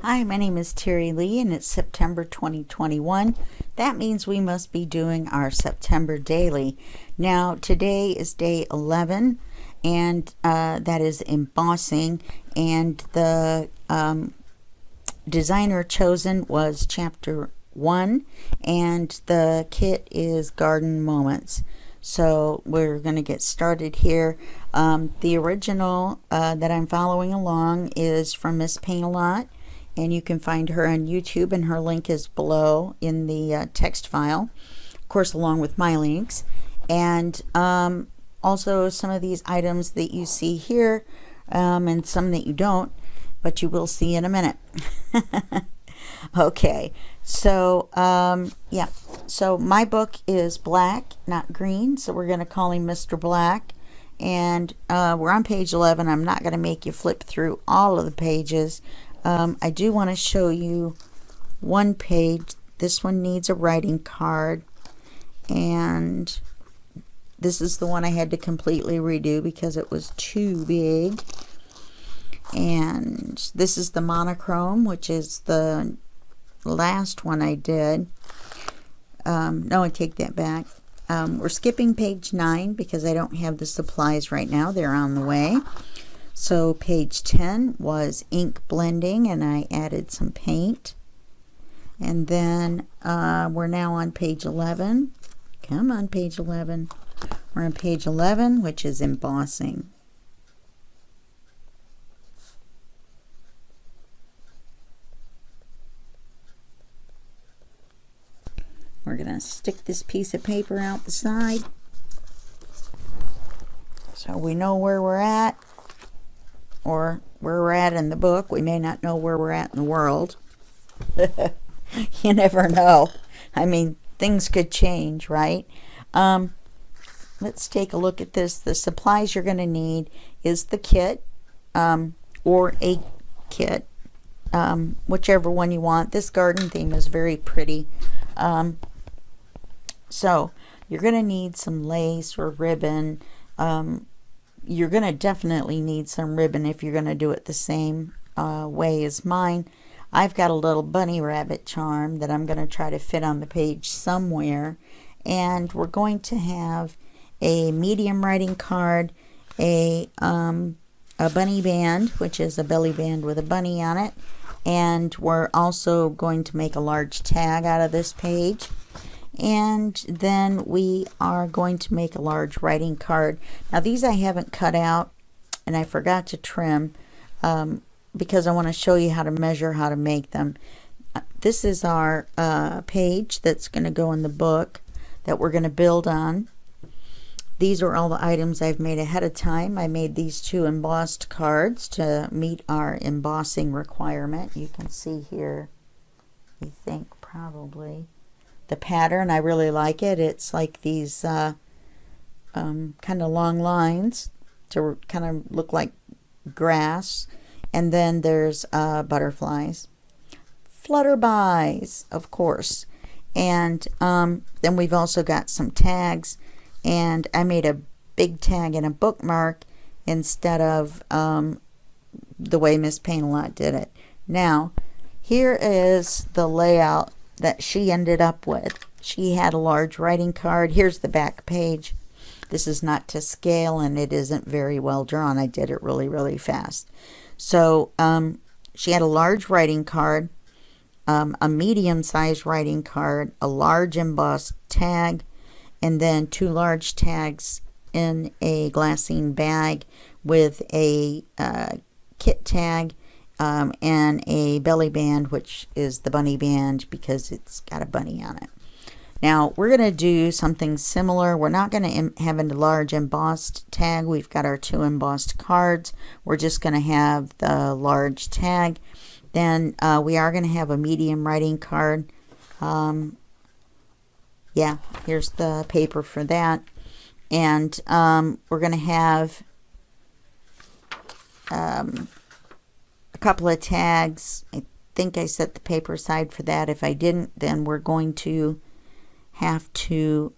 Hi, my name is Terry Lee and it's September 2021. That means we must be doing our September daily. Now today is day 11 and that is embossing, and the designer chosen was chapter 1 and the kit is Garden Moments. So we're going to get started here. The original that I'm following along is from Miss Paintalot, and you can find her on YouTube, and her link is below in the text file, of course, along with my links. And also some of these items that you see here, and some that you don't, but you will see in a minute. Okay, so yeah, so my book is black, not green, so we're going to call him Mr. Black. And we're on page 11. I'm not going to make you flip through all of the pages. I do want to show you one page. This one needs a writing card, and this is the one I had to completely redo because it was too big. And this is the monochrome, which is the last one I did. No, I take that back. We're skipping page 9 because I don't have the supplies right now. They're on the way. So page 10 was ink blending, and I added some paint. And then we're now on page 11. Come on, page 11. We're on page 11, which is embossing. We're going to stick this piece of paper out the side so we know where we're at, or where we're at in the book. We may not know where we're at in the world. You never know. I mean, things could change, right? Let's take a look at this. The supplies you're going to need is the kit, or a kit, whichever one you want. This garden theme is very pretty. So you're going to need some lace or ribbon. You're going to definitely need some ribbon if you're going to do it the same way as mine. I've got a little bunny rabbit charm that I'm going to try to fit on the page somewhere. And we're going to have a medium writing card, a bunny band, which is a belly band with a bunny on it. And we're also going to make a large tag out of this page. And then we are going to make a large writing card. Now these I haven't cut out, and I forgot to trim because I want to show you how to measure how to make them. This is our page that's going to go in the book that we're going to build on. These are all the items I've made ahead of time. I made these 2 embossed cards to meet our embossing requirement. You can see here, I think probably, the pattern. I really like it. It's like these kind of long lines to kind of look like grass. And then there's butterflies. Flutterbys, of course. And then we've also got some tags. And I made a big tag and a bookmark instead of the way Miss Paintalot did it. Now, here is the layout that she ended up with. She had a large writing card. Here's the back page. This is not to scale, and it isn't very well drawn. I did it really, really fast. So she had a large writing card, a medium-sized writing card, a large embossed tag, and then 2 large tags in a glassine bag with a kit tag, and a belly band, which is the bunny band because it's got a bunny on it. Now we're going to do something similar. We're not going to have a large embossed tag. We've got our 2 embossed cards. We're just going to have the large tag. Then we are going to have a medium writing card. Yeah, here's the paper for that. And we're going to have a couple of tags. I think I set the paper aside for that. If I didn't, then we're going to have to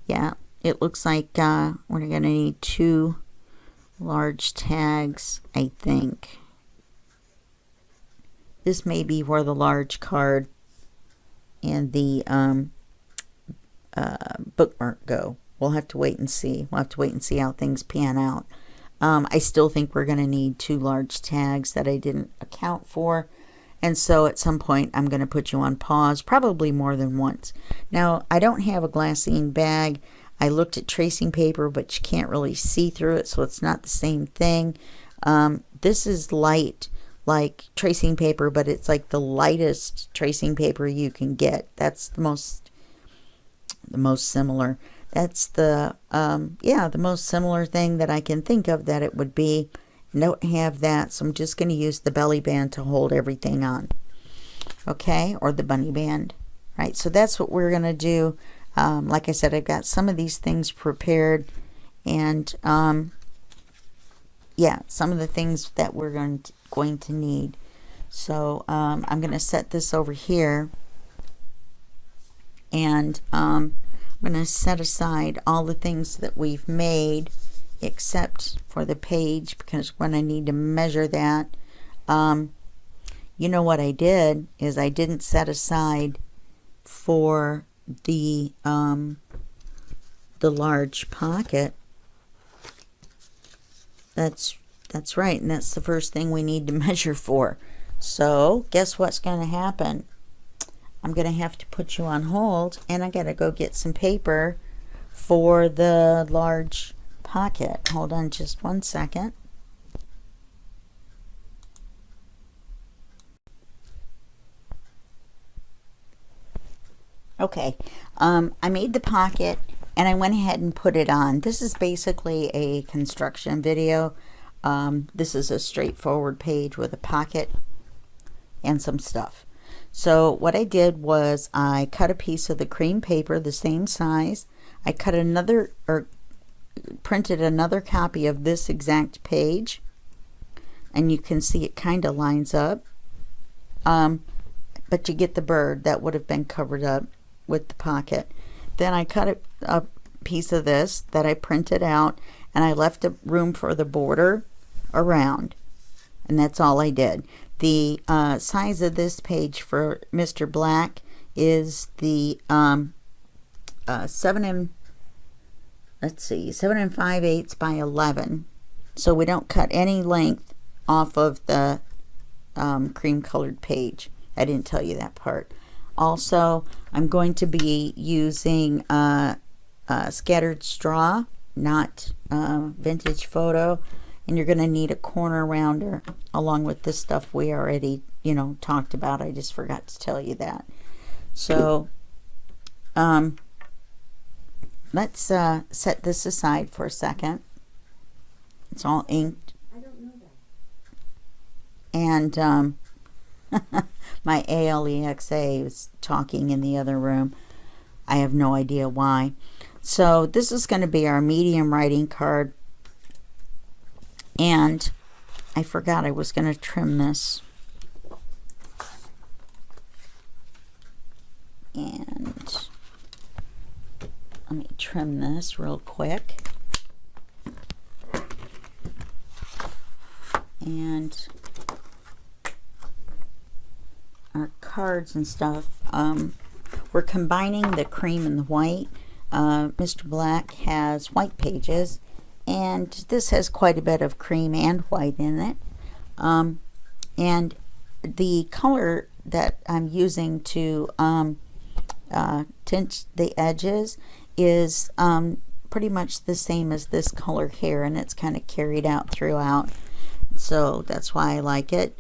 yeah, it looks like we're going to need 2 large tags, I think. This may be where the large card and the bookmark go. We'll have to wait and see. We'll have to wait and see how things pan out. I still think we're going to need 2 large tags that I didn't account for. And so at some point I'm going to put you on pause, probably more than once. Now, I don't have a glassine bag. I looked at tracing paper, but you can't really see through it, so it's not the same thing. This is light like tracing paper, but it's like the lightest tracing paper you can get. That's the most similar. That's the the most similar thing that I can think of that it would be. I don't have that, so I'm just going to use the belly band to hold everything on. Okay, or the bunny band. Right, so that's what we're going to do. Like I said, I've got some of these things prepared, and yeah, some of the things that we're going to need. So I'm going to set this over here, and I'm going to set aside all the things that we've made except for the page, because when I need to measure that, you know what I did is I didn't set aside for the large pocket. That's right, and that's the first thing we need to measure for. So guess what's going to happen? I'm going to have to put you on hold, and I got to go get some paper for the large pocket. Hold on just one second. Okay, I made the pocket and I went ahead and put it on. This is basically a construction video. This is a straightforward page with a pocket and some stuff. So what I did was I cut a piece of the cream paper the same size. I cut another, or printed another copy of this exact page, and you can see it kind of lines up, but you get the bird that would have been covered up with the pocket. Then I cut a piece of this that I printed out, and I left a room for the border around, and that's all I did. The size of this page for Mr. Black is the 7 5/8 by 11, so we don't cut any length off of the cream colored page. I didn't tell you that part. Also, I'm going to be using scattered straw, not vintage photo, and you're going to need a corner rounder along with the stuff we already talked about. I just forgot to tell you that. So let's set this aside for a second. It's all inked. I don't know that. And my ALEXA is talking in the other room. I have no idea why. So this is going to be our medium writing card. And I forgot I was going to trim this. And let me trim this real quick. And our cards and stuff, we're combining the cream and the white. Mr. Black has white pages, and this has quite a bit of cream and white in it. And the color that I'm using to tint the edges is pretty much the same as this color here, and it's kind of carried out throughout, so that's why I like it.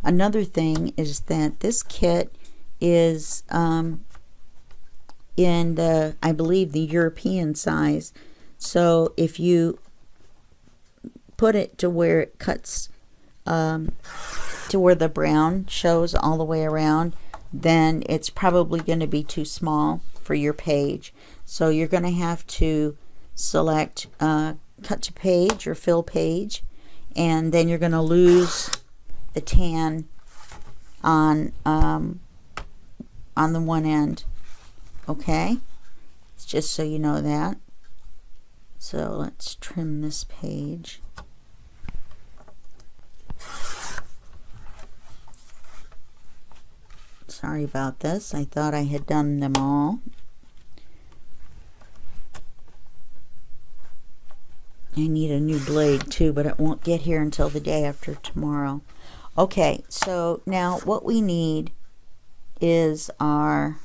Another thing is that this kit is in the, I believe, the European size. So if you put it to where it cuts to where the brown shows all the way around, then it's probably going to be too small for your page. So you're going to have to select cut to page or fill page, and then you're going to lose the tan on the one end. Okay, it's just so you know that. So let's trim this page. Sorry about this. I thought I had done them all. I need a new blade too, but it won't get here until the day after tomorrow. Okay, so now what we need is our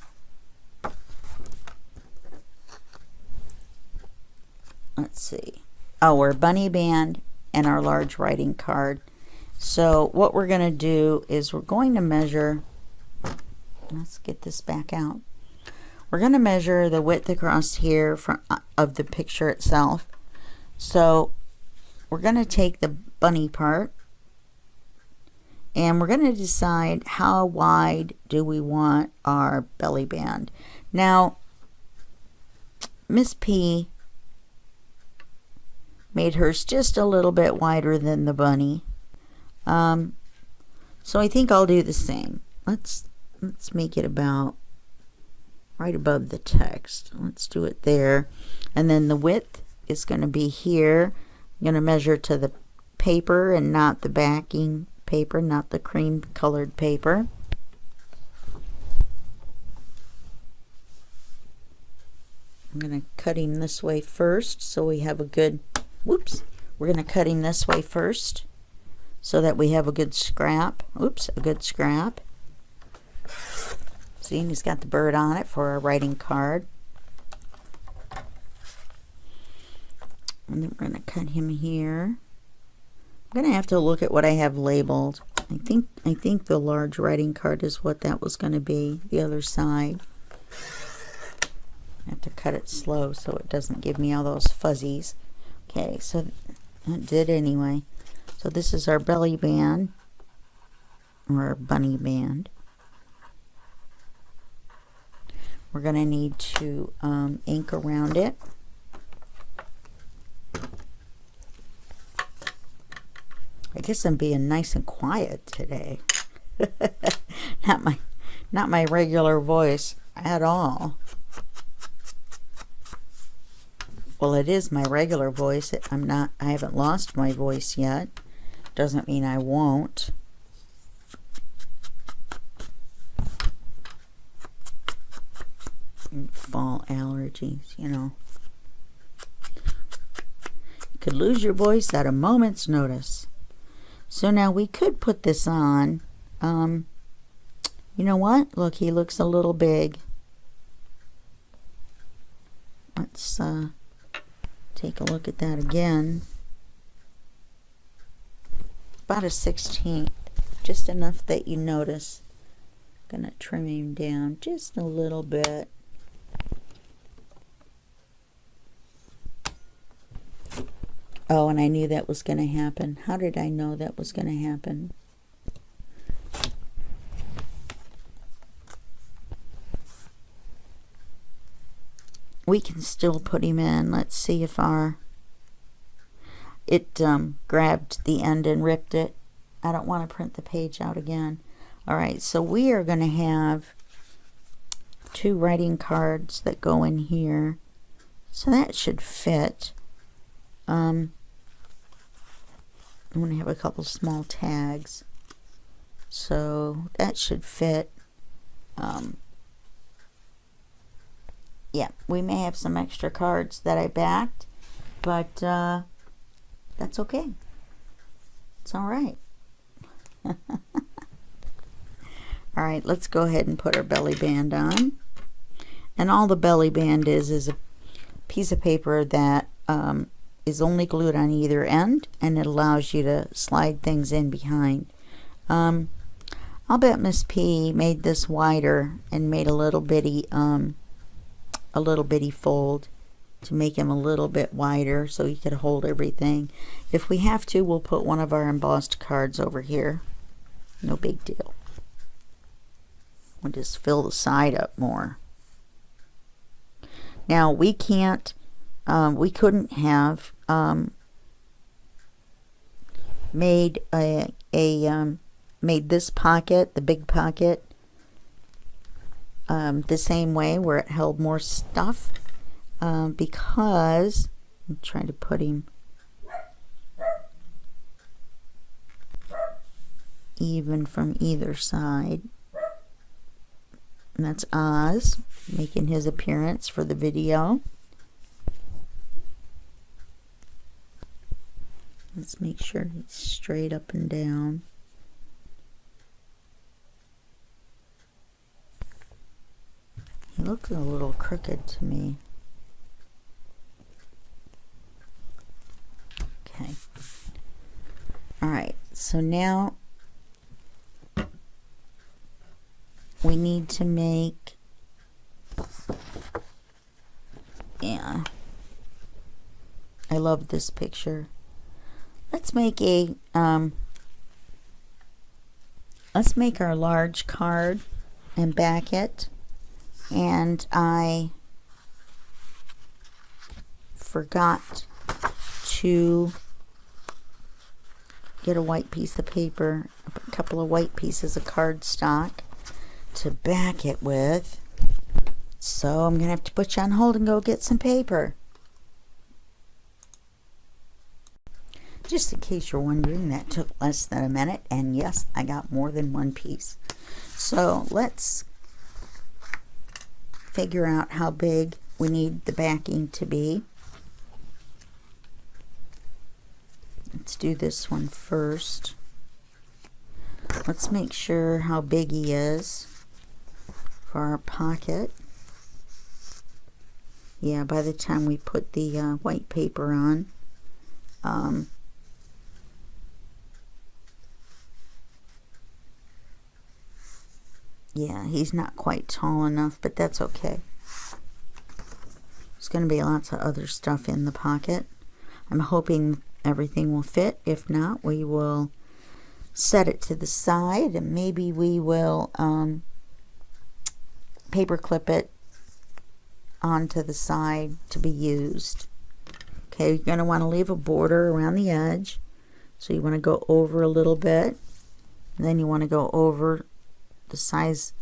let's see, our bunny band and our large writing card. So what we're going to do is we're going to measure, let's get this back out. We're going to measure the width across here of the picture itself. So we're going to take the bunny part and we're going to decide how wide do we want our belly band. Now, Miss P made hers just a little bit wider than the bunny. So I think I'll do the same. Let's make it about right above the text. Let's do it there. And then the width is going to be here. I'm going to measure to the paper and not the backing paper, not the cream colored paper. I'm going to cut him this way first so we have a good, whoops, we're going to cut him this way first so that we have a good scrap. Oops, a good scrap. See, he's got the bird on it for our writing card. And then we're going to cut him here. I'm going to have to look at what I have labeled. I think the large writing card is what that was going to be, the other side. I have to cut it slow so it doesn't give me all those fuzzies. Okay, so it did anyway. So this is our belly band, or our bunny band. We're going to need to ink around it. I guess I'm being nice and quiet today. not my regular voice at all. Well, it is my regular voice. I haven't lost my voice yet. Doesn't mean I won't. Fall allergies, you know. You could lose your voice at a moment's notice. So now we could put this on. You know what? Look, he looks a little big. Let's take a look at that again. About a 1/16, just enough that you notice. I'm gonna trim him down just a little bit. Oh, and I knew that was going to happen. How did I know that was going to happen? We can still put him in. Let's see if it grabbed the end and ripped it. I don't want to print the page out again. All right, so we are going to have 2 writing cards that go in here. So that should fit. I'm going to have a couple small tags, so that should fit. Yeah, we may have some extra cards that I backed, but that's okay. It's all right. All right, let's go ahead and put our belly band on. And all the belly band is a piece of paper that is only glued on either end, and it allows you to slide things in behind. I'll bet Miss P made this wider and made a little bitty fold to make him a little bit wider so he could hold everything. If we have to, we'll put one of our embossed cards over here. No big deal. We'll just fill the side up more. Now we can't we couldn't have made made this pocket, the big pocket, the same way where it held more stuff, because I'm trying to put him even from either side. And that's Oz making his appearance for the video. Let's make sure he's straight up and down. He looks a little crooked to me. Okay. Alright, so now we need to make, yeah, I love this picture. Let's make a, let's make our large card and back it. And I forgot to get a white piece of paper, a couple of white pieces of cardstock to back it with. So I'm going to have to put you on hold and go get some paper. Just in case you're wondering, that took less than a minute. And yes, I got more than one piece. So let's figure out how big we need the backing to be. Let's do this one first. Let's make sure how big he is for our pocket. Yeah, by the time we put the white paper on, yeah, he's not quite tall enough, but that's okay. There's going to be lots of other stuff in the pocket. I'm hoping everything will fit. If not, we will set it to the side, and maybe we will paper clip it onto the side to be used. Okay, you're going to want to leave a border around the edge. So you want to go over a little bit, and then you want to go over the size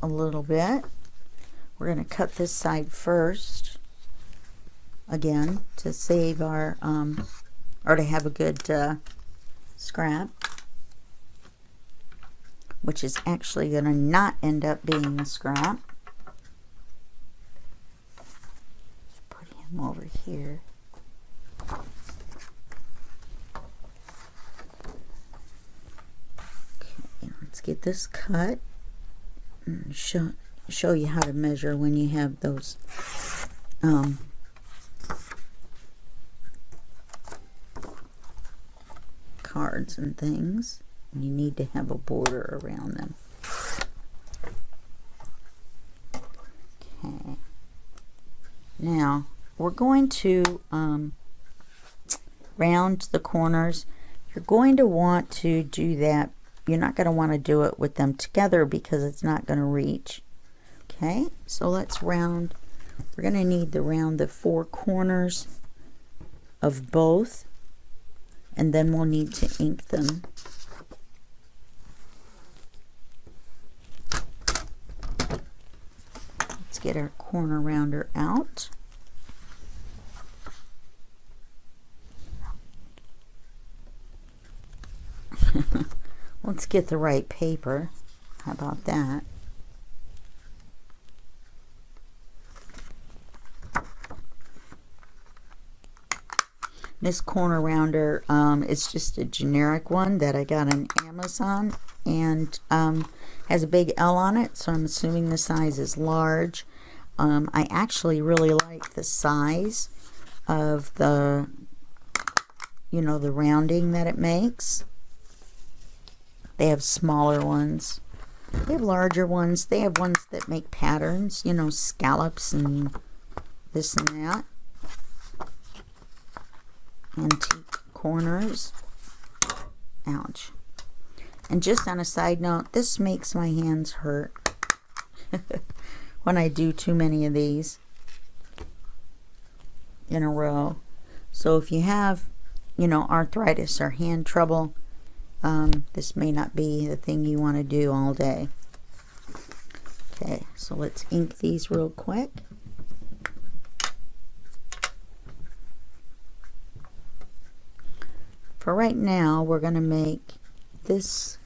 a little bit. We're going to cut this side first, again, to save our or to have a good scrap, which is actually going to not end up being a scrap. Put him over here. Let's get this cut and show you how to measure when you have those cards and things. You need to have a border around them. Okay. Now we're going to round the corners. You're going to want to do that. You're not going to want to do it with them together because it's not going to reach. Okay, so let's round. We're going to need to round the four corners of both, and then we'll need to ink them. Let's get our corner rounder out. Let's get the right paper. How about that? This corner rounder is just a generic one that I got on Amazon, and has a big L on it, so I'm assuming the size is large. I actually really like the size of the, the rounding that it makes. They have smaller ones. They have larger ones. They have ones that make patterns, scallops and this and that. Antique corners. Ouch. And just on a side note, this makes my hands hurt when I do too many of these in a row. So if you have, arthritis or hand trouble, this may not be the thing you want to do all day. Okay, so let's ink these real quick. For right now, we're going to make this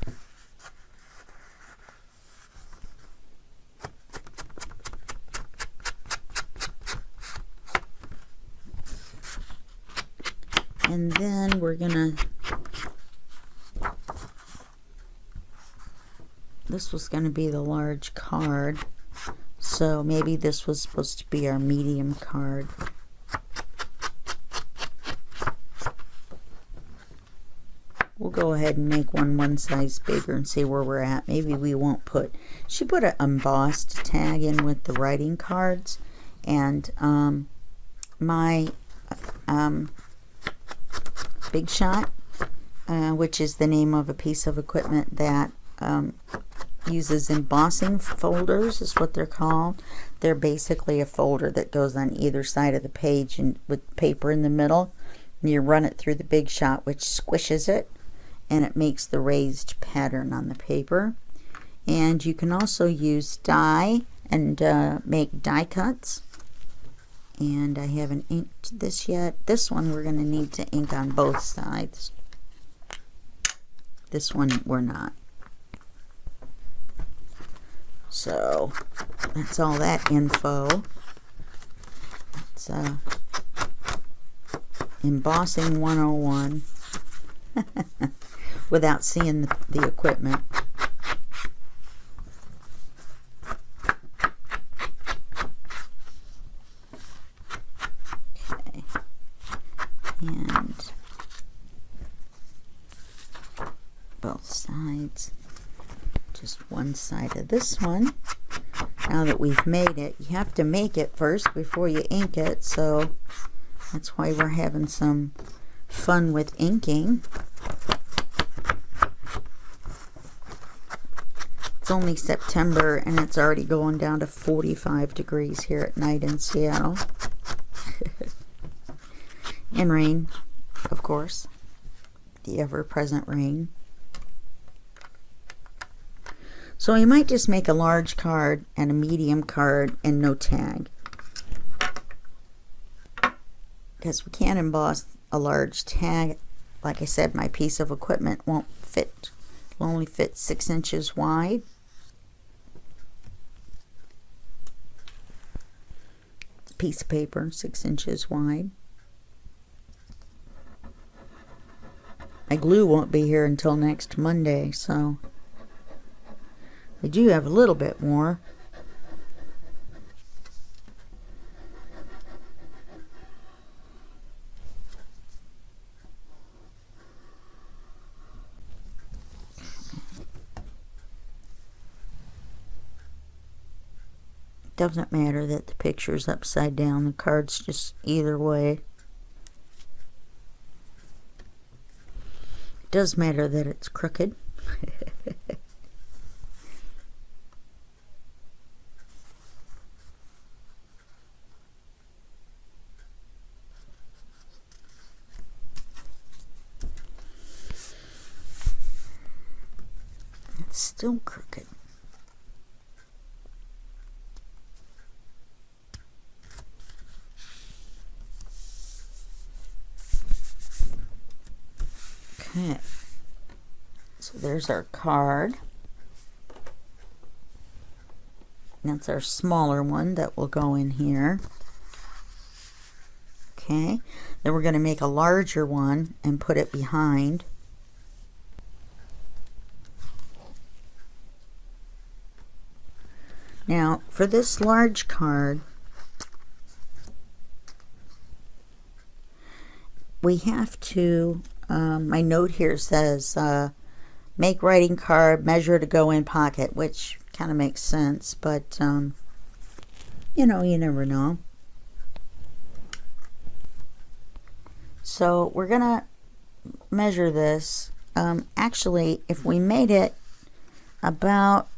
And then we're gonna, this was gonna be the large card, so maybe this was supposed to be our medium card. We'll go ahead and make one size bigger and see where we're at. Maybe we won't put, she put an embossed tag in with the writing cards, and my Big Shot, which is the name of a piece of equipment that uses embossing folders, is what they're called. They're basically a folder that goes on either side of the page and with paper in the middle. And you run it through the Big Shot, which squishes it, and it makes the raised pattern on the paper. And you can also use die and make die cuts. And I haven't inked this yet. This one we're going to need to ink on both sides. This one we're not. So that's all that info. It's Embossing 101 without seeing the equipment. Okay. And both sides. Just one side of this one. Now that we've made it, you have to make it first before you ink it, so that's why we're having some fun with inking. It's only September and it's already going down to 45 degrees here at night in Seattle. And rain, of course. The ever-present rain. So you might just make a large card and a medium card and no tag. Because we can't emboss a large tag. Like I said, my piece of equipment won't fit. It'll only fit 6 inches wide. It's a piece of paper, 6 inches wide. My glue won't be here until next Monday, so I do have a little bit more. Doesn't matter that the picture's upside down. The card's just either way. It does matter that it's crooked. It's still crooked. Okay, so there's our card. That's our smaller one that will go in here. Okay, then we're going to make a larger one and put it behind. Now, for this large card, we have to, my note here says, make writing card, measure to go in pocket, which kind of makes sense, but, you know, you never know. So we're going to measure this. Actually, if we made it about,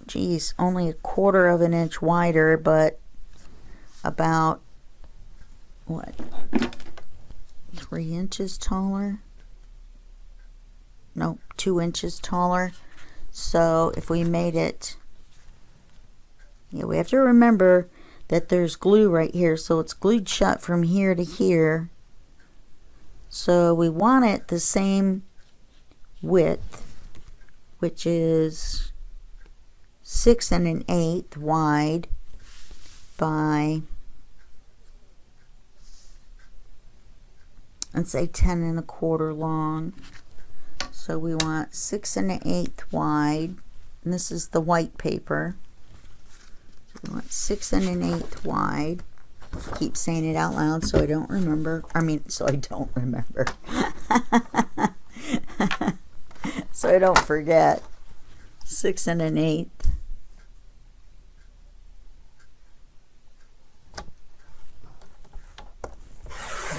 geez, only a 1/4 of an inch wider, but about, what, 3 inches taller? No, 2 inches taller. So if we made it, yeah, we have to remember that there's glue right here, so it's glued shut from here to here. So we want it the same width, which is 6 1/8 wide by and say 10 1/4 long. So we want 6 1/8 wide, and this is the white paper. So we want 6 1/8 wide. Keep saying it out loud so I don't remember. So I don't remember. So I don't forget. 6 1/8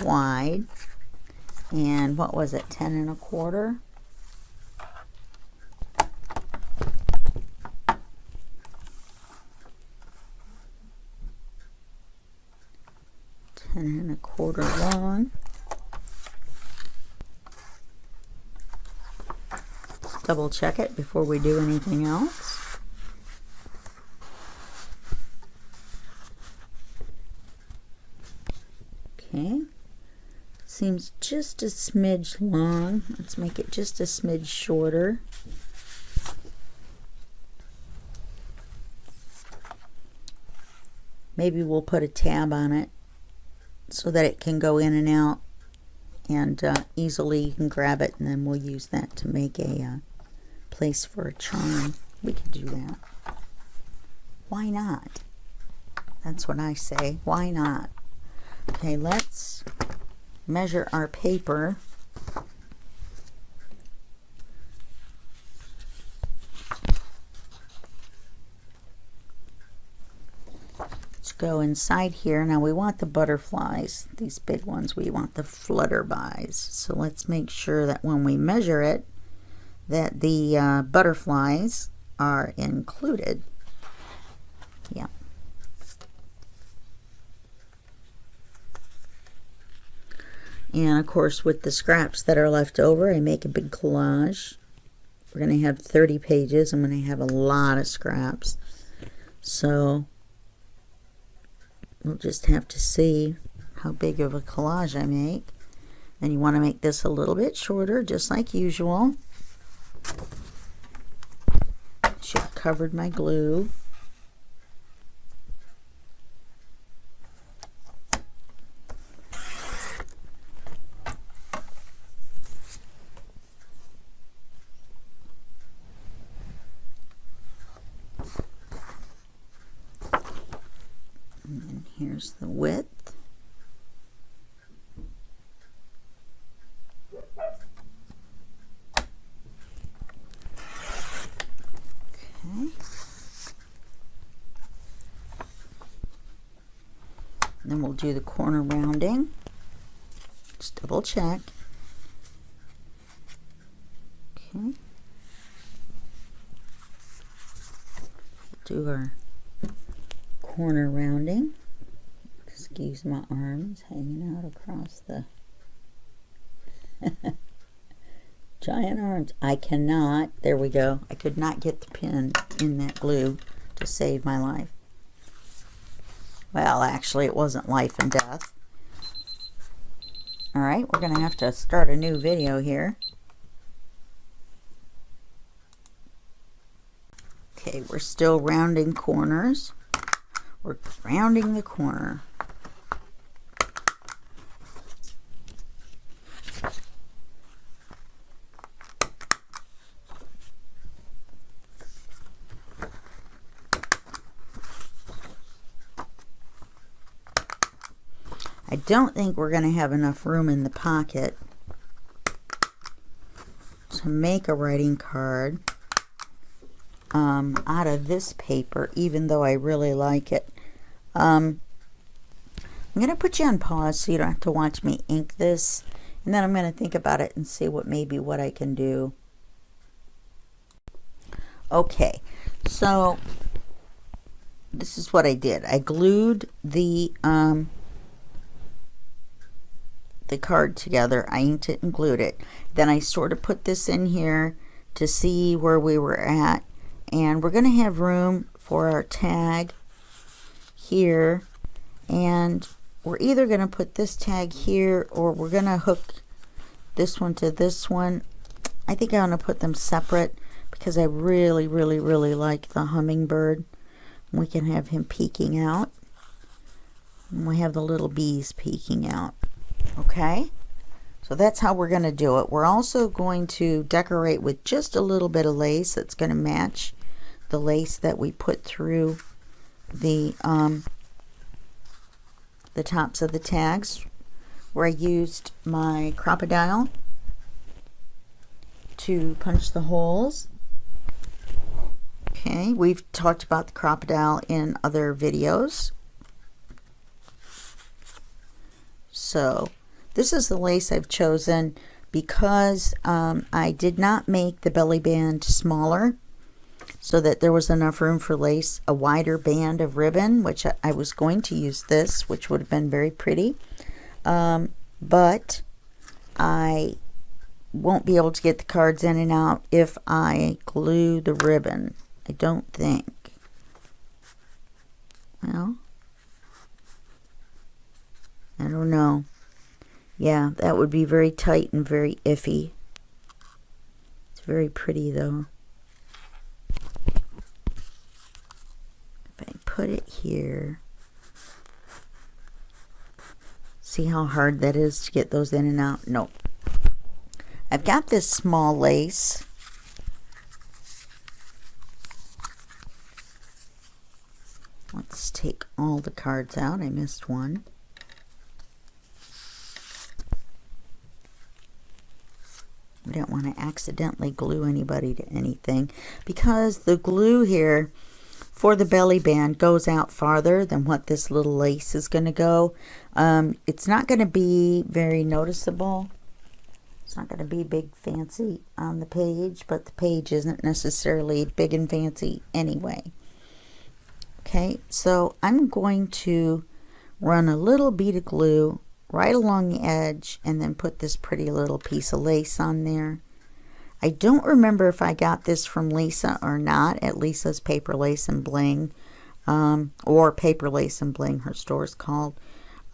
wide. And what was it? 10 1/4. And 1/4 long. Double check it before we do anything else. Okay, seems just a smidge long. Let's make it just a smidge shorter. Maybe we'll put a tab on it so that it can go in and out, and easily you can grab it, and then we'll use that to make a place for a charm. We could do that. Why not? That's what I say. Why not? Okay, let's measure our paper. Go inside here. Now we want the butterflies, these big ones. We want the flutterbys. So let's make sure that when we measure it, that the butterflies are included. Yeah. And of course, with the scraps that are left over, I make a big collage. We're going to have 30 pages. I'm going to have a lot of scraps. So we'll just have to see how big of a collage I make. Then you want to make this a little bit shorter, just like usual. Should have covered my glue. Here's the width. Okay. Then we'll do the corner rounding. Just double check. Okay. Do our corner rounding. Excuse my arms hanging out across the giant arms. I cannot, there we go. I could not get the pin in that glue to save my life. Well, actually, it wasn't life and death. All right, we're going to have to start a new video here. Okay, we're still rounding corners. We're rounding the corner. I don't think we're going to have enough room in the pocket to make a writing card out of this paper, even though I really like it. I'm going to put you on pause so you don't have to watch me ink this, and then I'm going to think about it and see what I can do. Okay, so this is what I did. I glued the card together. I inked it and glued it. Then I sort of put this in here to see where we were at, and we're going to have room for our tag here, and we're either going to put this tag here or we're going to hook this one to this one. I think I want to put them separate because I really like the hummingbird. We can have him peeking out, and we have the little bees peeking out. Okay, So that's how we're going to do it. We're also going to decorate with just a little bit of lace that's going to match the lace that we put through the tops of the tags, where I used my crocodile to punch the holes. Okay, we've talked about the crocodile in other videos. So this is the lace I've chosen because I did not make the belly band smaller so that there was enough room for lace, a wider band of ribbon, which I was going to use this, which would have been very pretty. But I won't be able to get the cards in and out if I glue the ribbon, I don't think. Well, I don't know. Yeah, that would be very tight and very iffy. It's very pretty though. If I put it here, see how hard that is to get those in and out? Nope. I've got this small lace. Let's take all the cards out. I missed one. We don't want to accidentally glue anybody to anything, because the glue here for the belly band goes out farther than what this little lace is going to go. It's not going to be very noticeable. It's not going to be big fancy on the page, but the page isn't necessarily big and fancy anyway. Okay, so I'm going to run a little bead of glue right along the edge and then put this pretty little piece of lace on there. I don't remember if I got this from Lisa or not, at Lisa's Paper Lace and Bling, or Paper Lace and Bling, her store's called.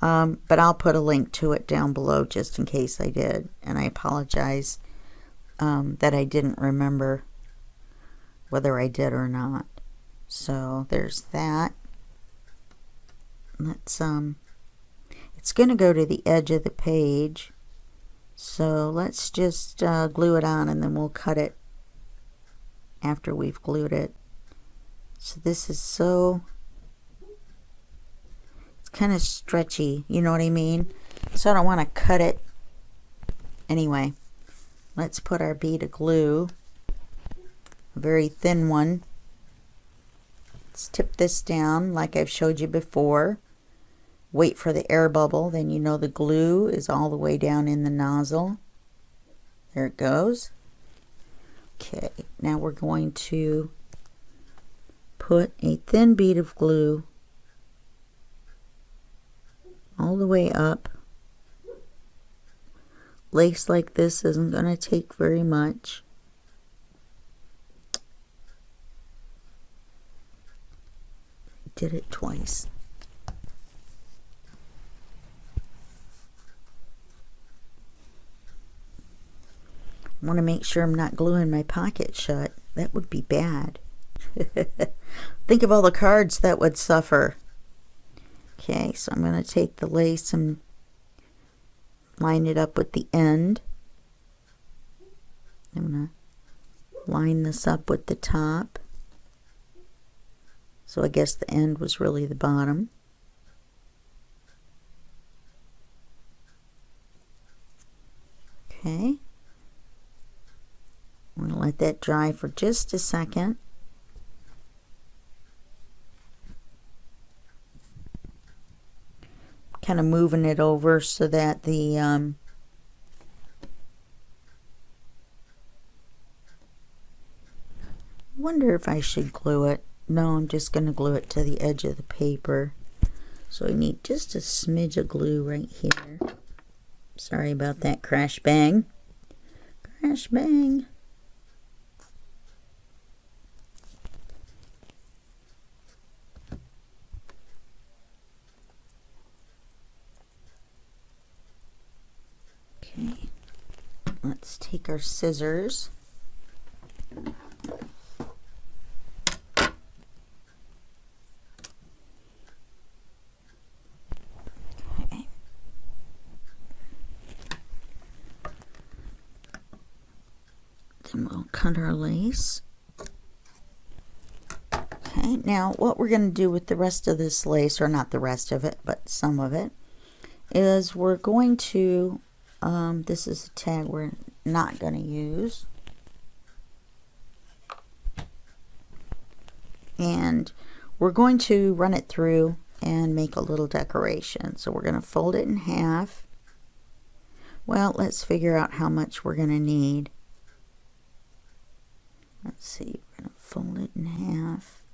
But I'll put a link to it down below just in case I did. And I apologize that I didn't remember whether I did or not. So there's that. Let's it's going to go to the edge of the page. So let's just glue it on, and then we'll cut it after we've glued it. So this is so, it's kind of stretchy, you know what I mean? So I don't want to cut it. Anyway, let's put our bead of glue, a very thin one. Let's tip this down like I've showed you before. Wait for the air bubble, then you know the glue is all the way down in the nozzle. There it goes. Okay, now we're going to put a thin bead of glue all the way up. Lace like this isn't going to take very much. I did it twice. I want to make sure I'm not gluing my pocket shut. That would be bad. Think of all the cards that would suffer. Okay, so I'm going to take the lace and line it up with the end. I'm going to line this up with the top. So I guess the end was really the bottom. Okay. I'm going to let that dry for just a second. Kind of moving it over so that the wonder if I should glue it. No, I'm just going to glue it to the edge of the paper. So I need just a smidge of glue right here. Sorry about that crash bang. Crash bang. Okay, let's take our scissors. Okay. Then we'll cut our lace. Okay, now what we're going to do with the rest of this lace, or not the rest of it, but some of it, is we're going to, this is a tag we're not going to use. And we're going to run it through and make a little decoration. So we're going to fold it in half. Well, let's figure out how much we're going to need. Let's see, we're going to fold it in half,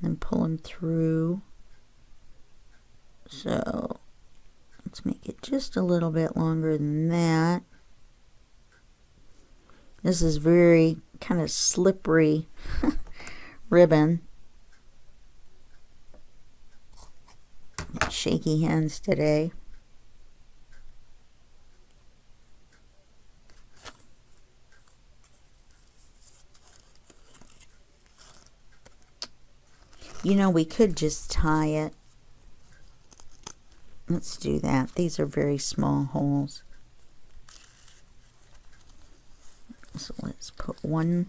then pull them through. So let's make it just a little bit longer than that. This is very kind of slippery ribbon. Shaky hands today. You know, we could just tie it. Let's do that. These are very small holes. So let's put one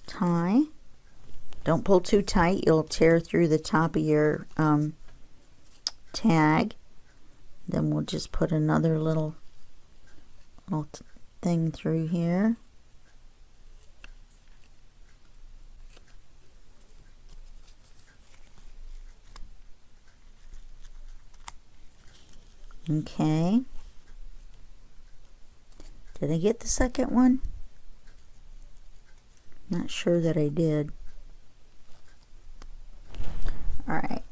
tie. Don't pull too tight. You'll tear through the top of your tag. Then we'll just put another little thing through here. Okay. Did I get the second one? Not sure that I did. Alright.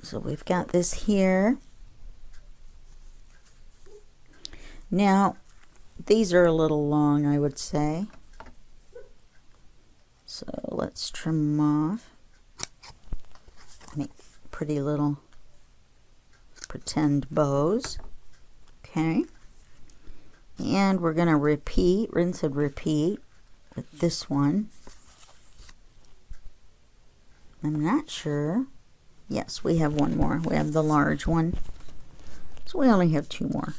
So we've got this here. Now, these are a little long, I would say. So let's trim them off. Make pretty little pretend bows. Okay. And we're going to repeat, rinse and repeat with this one. I'm not sure. Yes, we have one more. We have the large one. So we only have two more.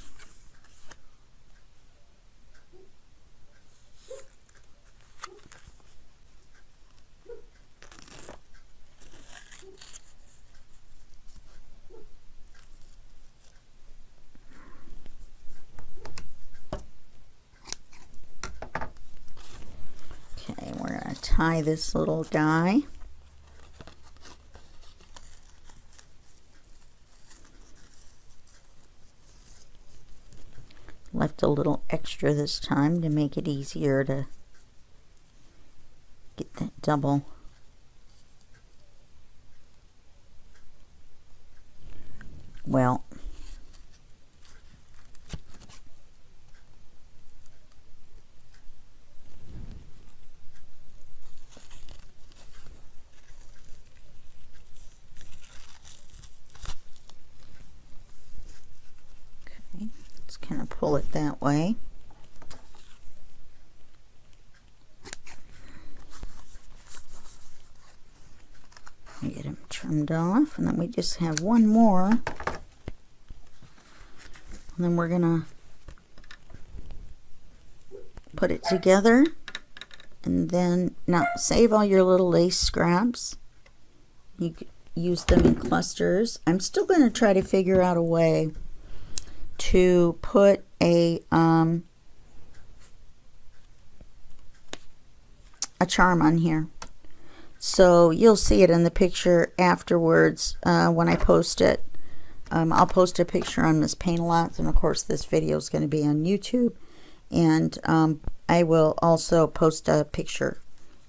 Okay, we're going to tie this little guy. Left a little extra this time to make it easier to get that double. Well, kind of pull it that way. Get them trimmed off, and then we just have one more. And then we're gonna put it together, and then now save all your little lace scraps. You can use them in clusters. I'm still going to try to figure out a way to put a charm on here, so you'll see it in the picture afterwards when I post it. I'll post a picture on Miss Paintalot, and of course this video is going to be on YouTube, and I will also post a picture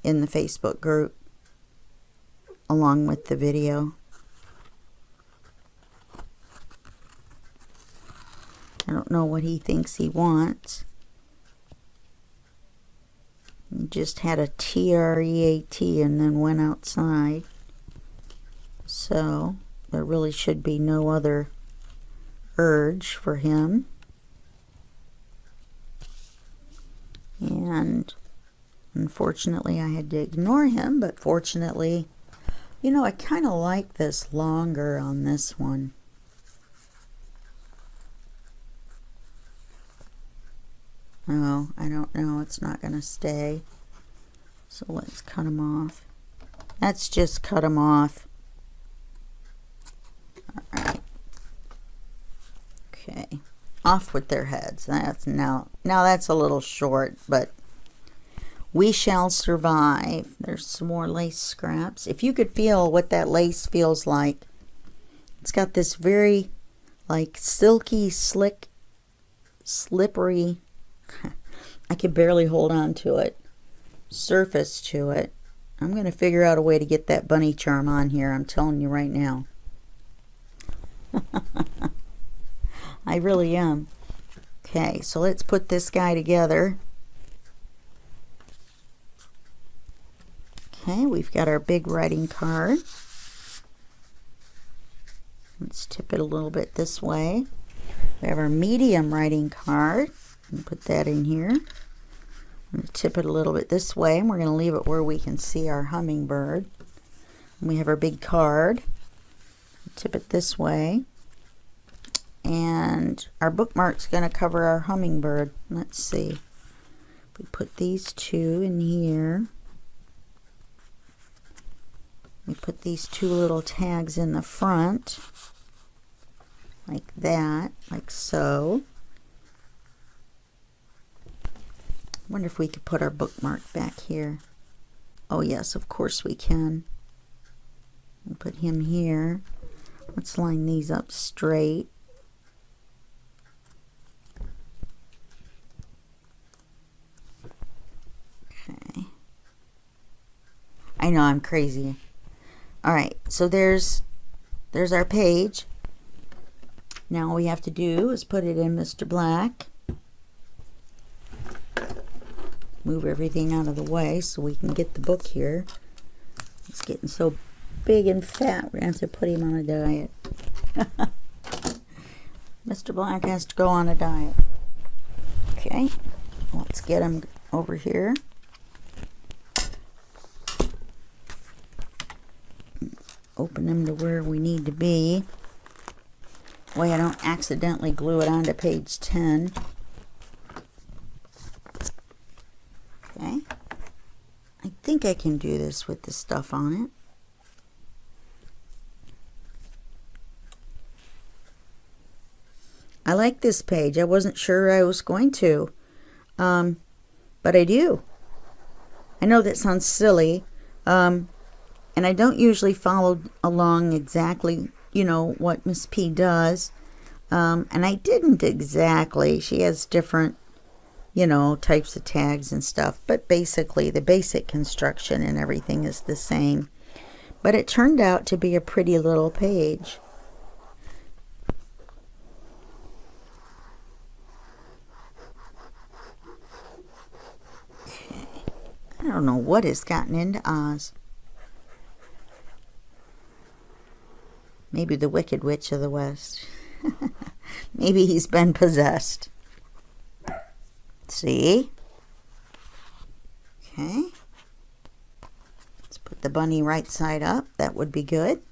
in the Facebook group along with the video. I don't know what he thinks he wants. He just had a TREAT and then went outside. So there really should be no other urge for him. And unfortunately I had to ignore him, but fortunately, you know, I kind of like this longer on this one. Oh, I don't know. It's not going to stay. So let's cut them off. Let's just cut them off. All right. Okay. Off with their heads. That's now that's a little short, but we shall survive. There's some more lace scraps. If you could feel what that lace feels like, it's got this very like silky, slick, slippery, I can barely hold on to it, surface to it. I'm going to figure out a way to get that bunny charm on here. I'm telling you right now. I really am. Okay, so let's put this guy together. Okay, we've got our big writing card. Let's tip it a little bit this way. We have our medium writing card. Put that in here. I'm going to tip it a little bit this way, and we're going to leave it where we can see our hummingbird. And we have our big card. Tip it this way. And our bookmark's going to cover our hummingbird. Let's see. We put these two in here. We put these two little tags in the front. Like that. Like so. I wonder if we could put our bookmark back here. Oh yes, of course we can. We'll put him here. Let's line these up straight. Okay. I know I'm crazy. Alright, so there's our page. Now all we have to do is put it in Mr. Black. Move everything out of the way so we can get the book here. It's getting so big and fat, we're going to have to put him on a diet. Mr. Black has to go on a diet. Okay, let's get him over here. Open them to where we need to be. Way I don't accidentally glue it onto page 10. Okay. I think I can do this with the stuff on it. I like this page. I wasn't sure I was going to. But I do. I know that sounds silly. And I don't usually follow along exactly, you know, what Miss P does. And I didn't exactly. She has different, you know, types of tags and stuff. But basically, the basic construction and everything is the same. But it turned out to be a pretty little page. Okay. I don't know what has gotten into Oz. Maybe the Wicked Witch of the West. Maybe he's been possessed. See? Okay. Let's put the bunny right side up. That would be good.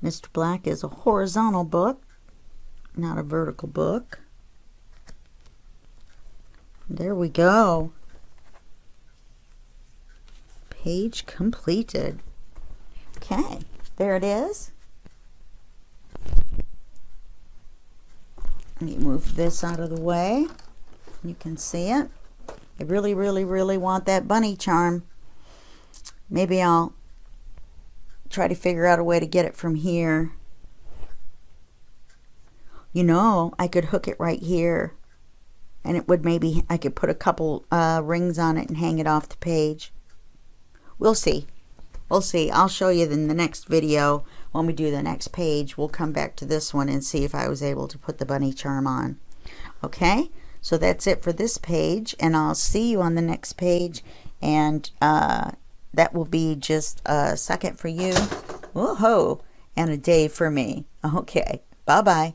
Mr. Black is a horizontal book, not a vertical book. There we go. Page completed. Okay, there it is. Let me move this out of the way. You can see it. I really, really, really want that bunny charm. Maybe I'll try to figure out a way to get it from here. You know, I could hook it right here. And it would maybe, I could put a couple rings on it and hang it off the page. We'll see. We'll see. I'll show you in the next video when we do the next page. We'll come back to this one and see if I was able to put the bunny charm on. Okay, so that's it for this page, and I'll see you on the next page, and that will be just a second for you, woohoo, and a day for me. Okay, bye-bye.